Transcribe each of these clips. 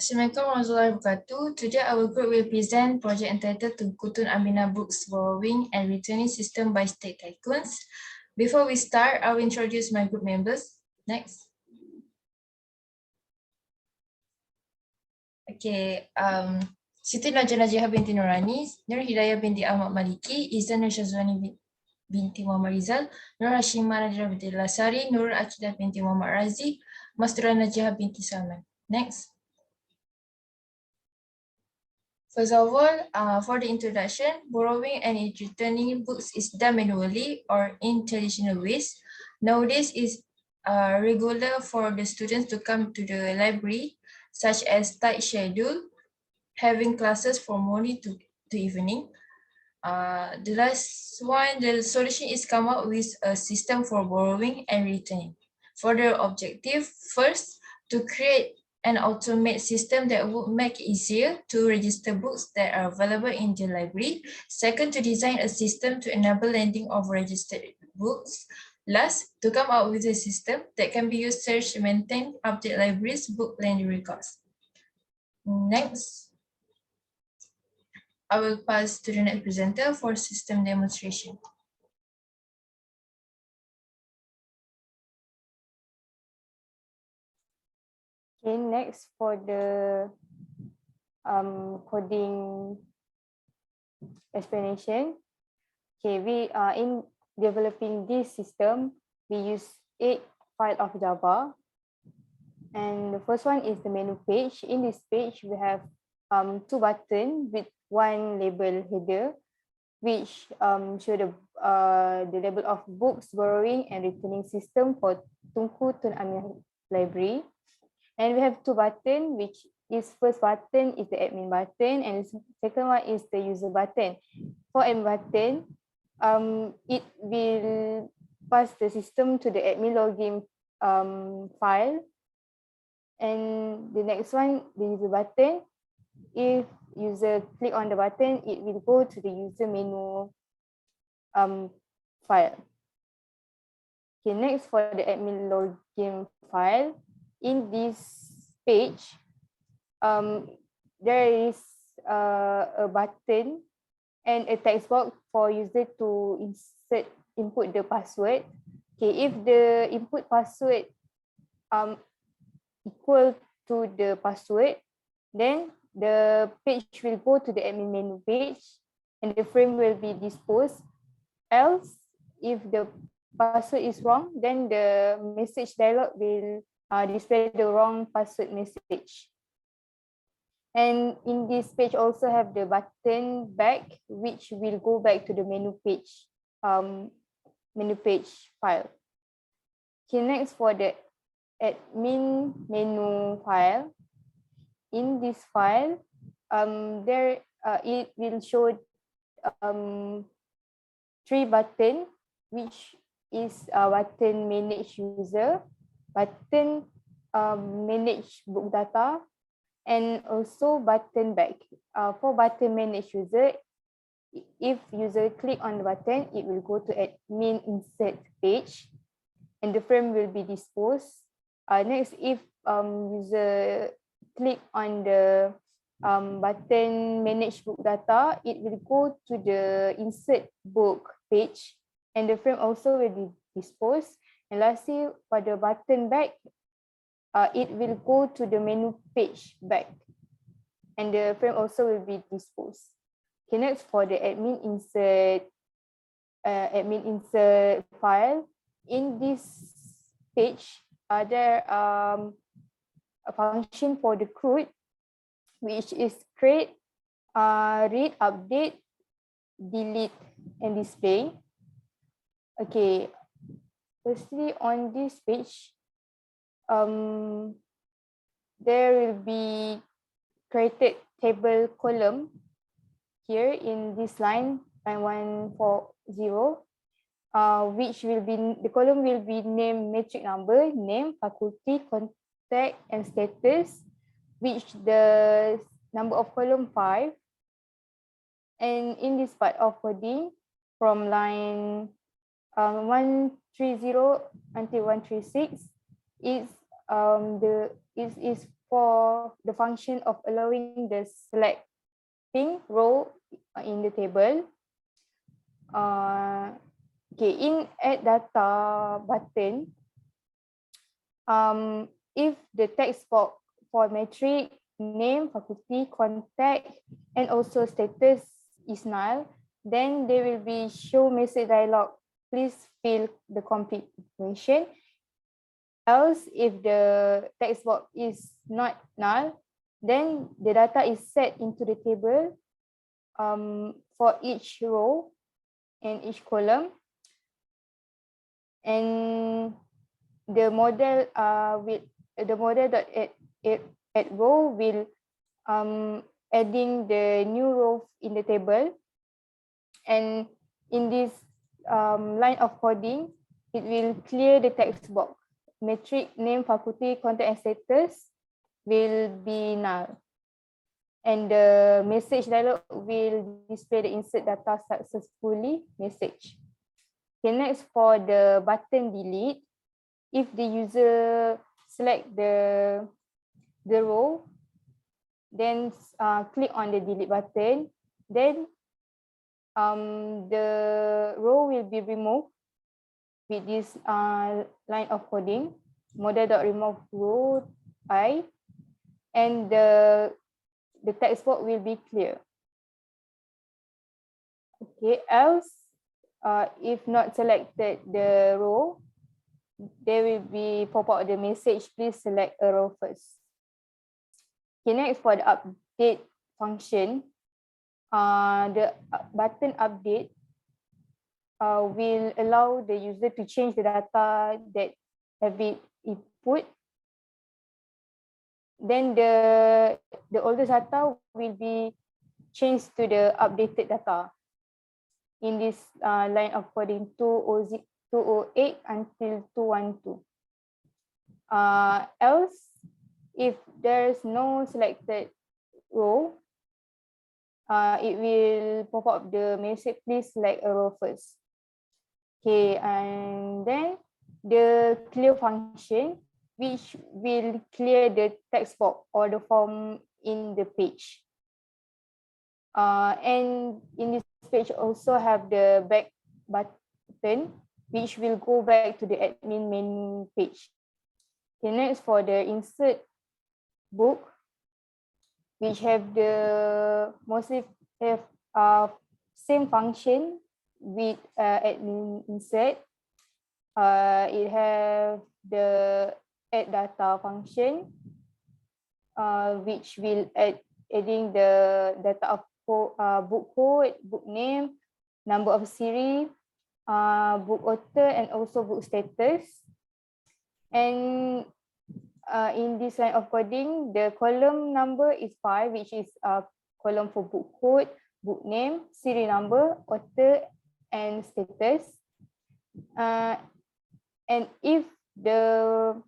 Assalamualaikum warahmatullahi wabarakatuh. Today our group will present project entitled Tunku Aminah Books Borrowing and Returning System by State Tycoons. Before we start, I will introduce my group members. Next. Okay, Siti Najah binti Nurani, Nur Hidayah binti Ahmad Maliki, Izzan Nur Syazwani binti Muhammad Rizal, Nur Hashimah Najah binti Lasari, Nur Akidah binti Muhammad Razi, Mastura Najah binti Salman. Next. First of all, for the introduction, borrowing and returning books is done manually or in traditional ways. Nowadays, it's regular for the students to come to the library, such as tight schedule, having classes from morning to evening. The last one, the solution is come up with a system for borrowing and returning. For the objective, first, to create an automate system that would make it easier to register books that are available in the library. Second, to design a system to enable lending of registered books. Last, to come up with a system that can be used to search, maintain, update libraries' book lending records. Next, I will pass to the next presenter for system demonstration. Okay, next for the coding explanation. Okay, we are in developing this system. We use 8 files of Java. And the first one is the menu page. In this page, we have 2 buttons with 1 label header, which show the label of books, borrowing, and returning system for Tunku Aminah library. And we have 2 buttons, which is first button is the admin button, and the second one is the user button. For admin button, it will pass the system to the admin login file. And the next one, the user button, if user click on the button, it will go to the user menu file. Okay, next for the admin login file, in this page, there is a button and a text box for user to input the password. Okay, if the input password equal to the password, then the page will go to the admin menu page and the frame will be disposed. Else, if the password is wrong, then the message dialog will display the wrong password message. And in this page also have the button back, which will go back to the menu page file. Okay, next for the admin menu file. In this file, it will show 3 buttons, which is button manage user, button manage book data, and also button back. For button manage user, if user click on the button, it will go to admin insert page and the frame will be disposed. Next, if user click on the button manage book data, it will go to the insert book page and the frame also will be disposed. And lastly, for the button back, it will go to the menu page back and the frame also will be disposed. Okay, next for the admin insert file. In this page, there a function for the CRUD, which is create, read, update, delete, and display. Okay, firstly on this page, there will be created table column here in this line 140, which will be, the column will be name, metric number, name, faculty, contact, and status, which the number of column 5. And in this part of coding, from line 130 until 136 is is for the function of allowing the selecting row in the table. Okay, in add data button, if the text box for metric, name, faculty, contact, and also status is null, then there will be show message dialog. Please fill the complete information. Else, if the text box is not null, then the data is set into the table for each row and each column, and the model dot add row will adding the new row in the table, and in this line of coding, it will clear the text box. Metric, name, faculty, contact, and status will be null, and the message dialog will display the insert data successfully message. Okay, next for the button delete, if the user select the row, then click on the delete button, then the row will be removed with this line of coding, model.remove row I, and the text box will be clear. Okay, else, if not selected the row, there will be pop out the message, please select a row first. Okay, next for the update function, the button update will allow the user to change the data that have been input. Then the oldest data will be changed to the updated data in this line of coding 208 until 212. Else, if there is no selected row, it will pop up the message, please select a row first. Okay, and then the clear function, which will clear the text box or the form in the page. And in this page also have the back button, which will go back to the admin menu page. Okay, next for the insert book, which have the mostly have same function with admin insert. It have the add data function, which will adding the data of book code, book name, number of series, book author, and also book status. And in this line of coding, the column number is 5, which is a column for book code, book name, series number, author, and status. And if the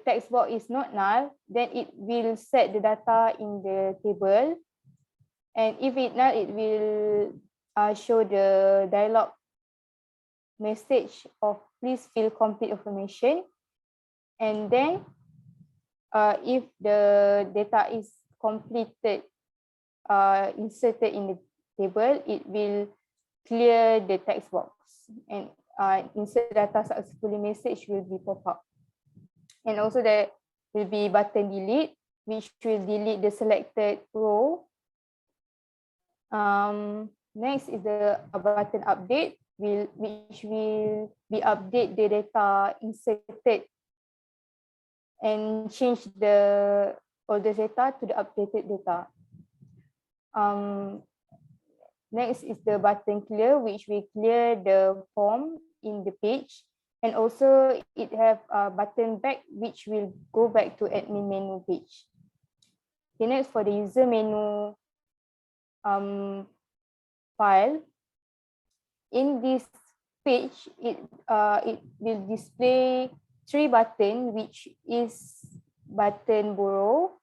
text box is not null, then it will set the data in the table. And if it null, it will show the dialog message of please fill complete information. And then if the data is completed, inserted in the table, it will clear the text box, and insert data successfully message will be pop up. And also there will be button delete, which will delete the selected row. Next is the button update, which will be update the data inserted and change the older data to the updated data. Next is the button clear, which will clear the form in the page, and also it have a button back, which will go back to admin menu page. Okay, next for the user menu file. In this page, it will display 3 buttons, which is button borrow,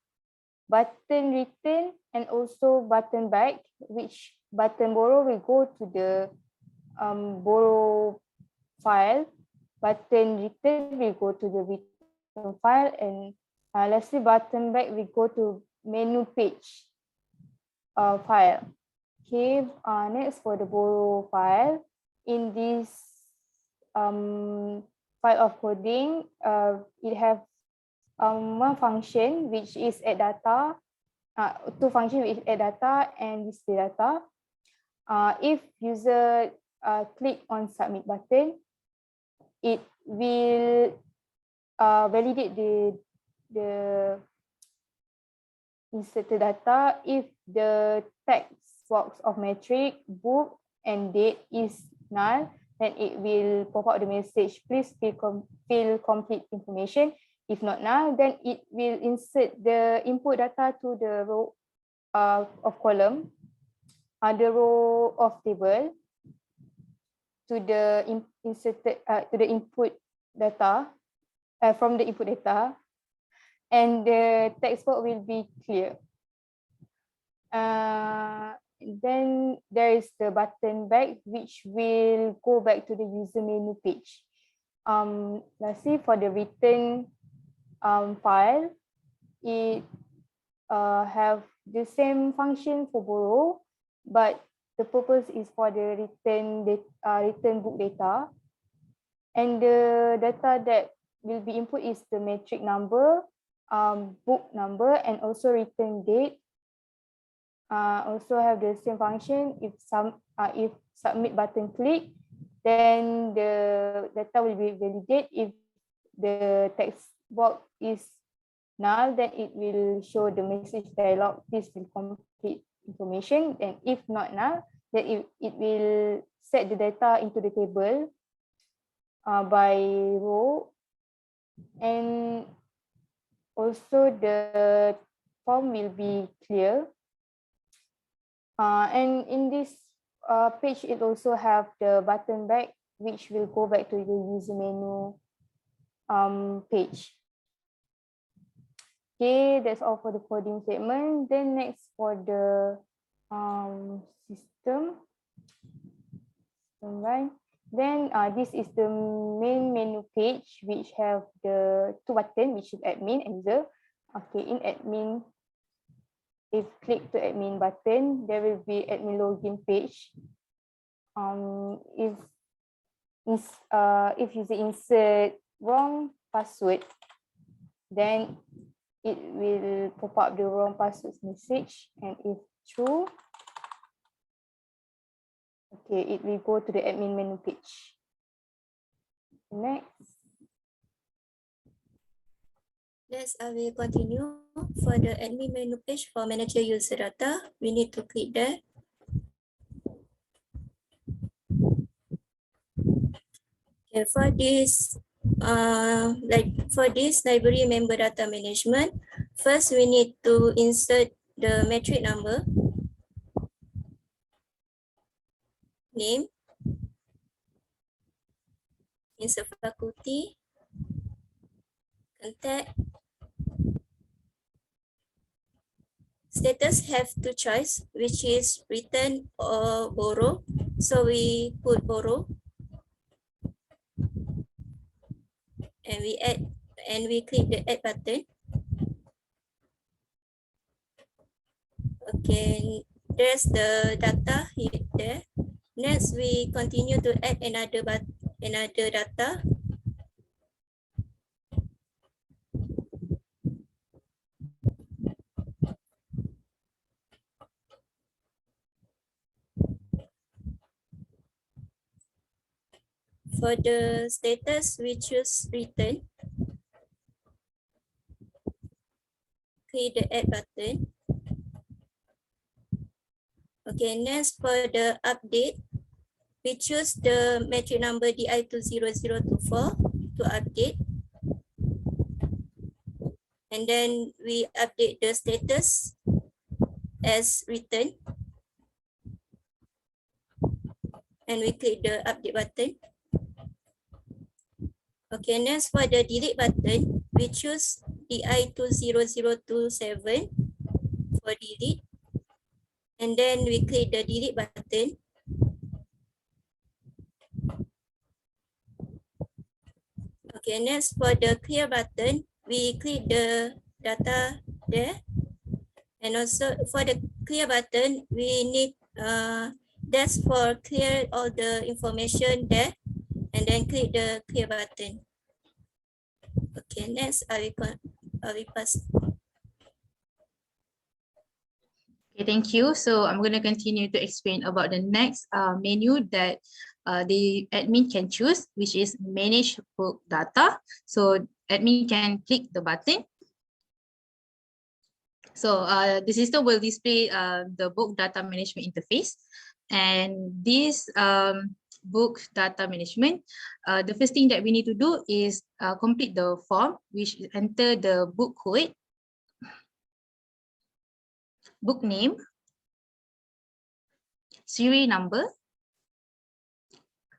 button return, and also button back, which button borrow will go to the borrow file, button return will go to the return the file, and lastly button back, we go to menu page file. Okay, next for the borrow file, in this file of coding, it have one function which is add data, two functions which add data and display data. If user click on submit button, it will validate the inserted data. If the text box of metric, book, and date is null, then it will pop out the message, please fill complete information. If not null, then it will insert the input data to the row of column, the row of table, to the inserted to the input data, from the input data, and the text box will be clear. Then there is the button back, which will go back to the user menu page. Lastly, for the return file, it have the same function for borrow, but the purpose is for the return book data, and the data that will be input is the metric number, book number, and also return date. Also have the same function. If submit button click, then the data will be validated. If the text box is null, then it will show the message dialog, please fill complete information. And if not null, then it will set the data into the table by row, and also the form will be clear. And in this page, it also have the button back, which will go back to the user menu page. Okay, that's all for the coding statement. Then next for the system, right? Then this is the main menu page, which have the two buttons, which is admin and user. Okay, in admin, if click to admin button, there will be admin login page. If user insert wrong password, then it will pop up the wrong password message, and if true, okay, it will go to the admin menu page. Next. Next, I will continue. For the admin menu page for manager user data, we need to click there. Okay, for this, for this library member data management, first we need to insert the metric number, name, insert faculty, contact. Status have two choice, which is return or borrow. So we put borrow, and we add, and we click the add button. Okay, there's the data here there. Next, we continue to add another data. For the status, we choose return. Click the add button. Okay, next for the update, we choose the metric number DI20024 to update. And then we update the status as return. And we click the update button. Okay, next for the delete button, we choose DI20027 for delete. And then we click the delete button. Okay, next for the clear button, we click the data there. And also for the clear button, we need that's for clear all the information there, and then click the clear button. Okay, next I will pass. Okay, thank you. So I'm going to continue to explain about the next menu that the admin can choose, which is manage book data. So admin can click the button. So the system will display the book data management interface. And this book data management, the first thing that we need to do is complete the form, which enter the book code, book name, serial number,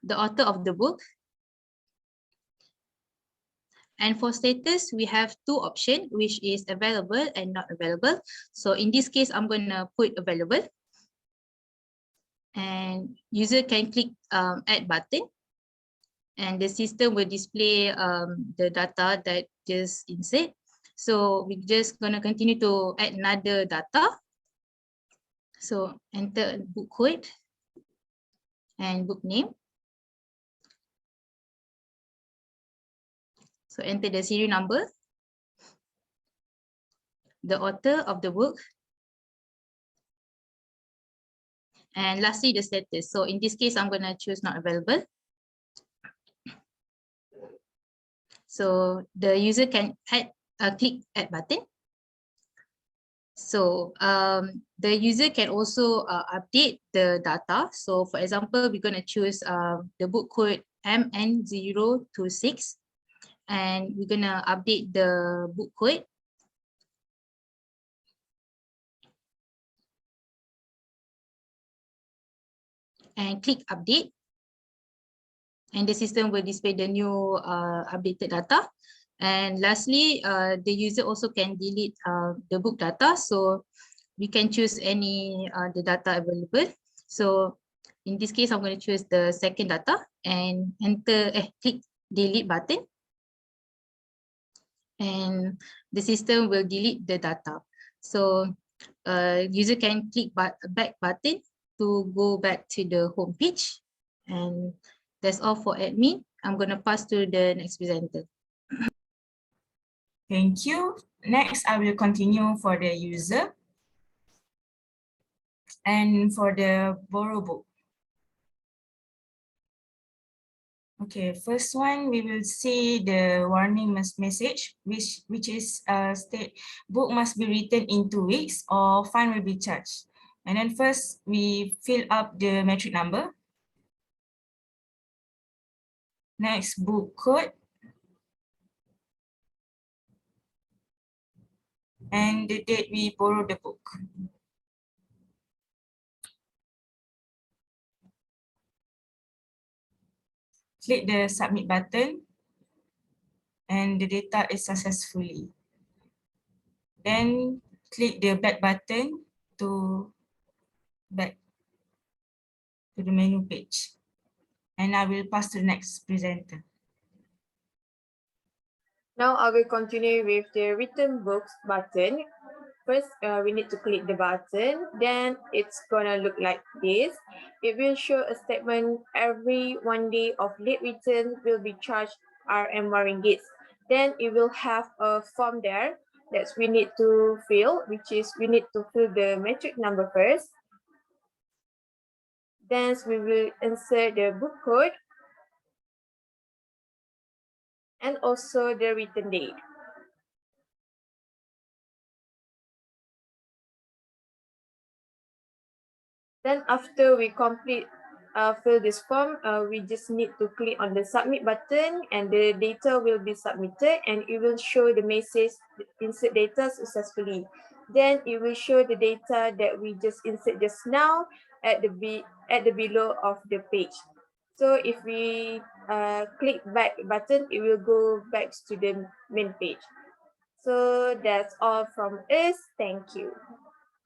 the author of the book. And for status, we have two options, which is available and not available. So in this case, I'm going to put available. And user can click add button. And the system will display the data that just insert. So we're just going to continue to add another data. So enter book code and book name. So enter the serial number, the author of the book, and lastly, the status. So in this case, I'm going to choose not available. So the user can add, click add button. So the user can also update the data. So for example, we're going to choose the book code MN026. And we're going to update the book code. And click update. And the system will display the new updated data. And lastly, the user also can delete the book data. So we can choose any the data available. So in this case, I'm going to choose the second data and click delete button. And the system will delete the data. So user can click back button to go back to the home page. And that's all for admin. I'm going to pass to the next presenter. Thank you. Next, I will continue for the user. And for the borrow book. Okay, first one, we will see the warning message, which is state book must be written in 2 weeks or fine will be charged. And then first, we fill up the metric number. Next, book code. And the date we borrow the book. Click the submit button. And the data is successfully. Then click the back button to back to the menu page. And I will pass to the next presenter. Now I will continue with the written books button. First, we need to click the button. Then it's gonna look like this. It will show a statement every 1 day of late return will be charged RM1 ringgit. Then it will have a form there that we need to fill, which is we need to fill the metric number first. Then we will insert the book code and also the return date. Then after we complete fill this form, we just need to click on the submit button and the data will be submitted and it will show the message insert data successfully. Then it will show the data that we just insert just now at the below of the page. So if we click back button, it will go back to the main page. So that's all from us. Thank you.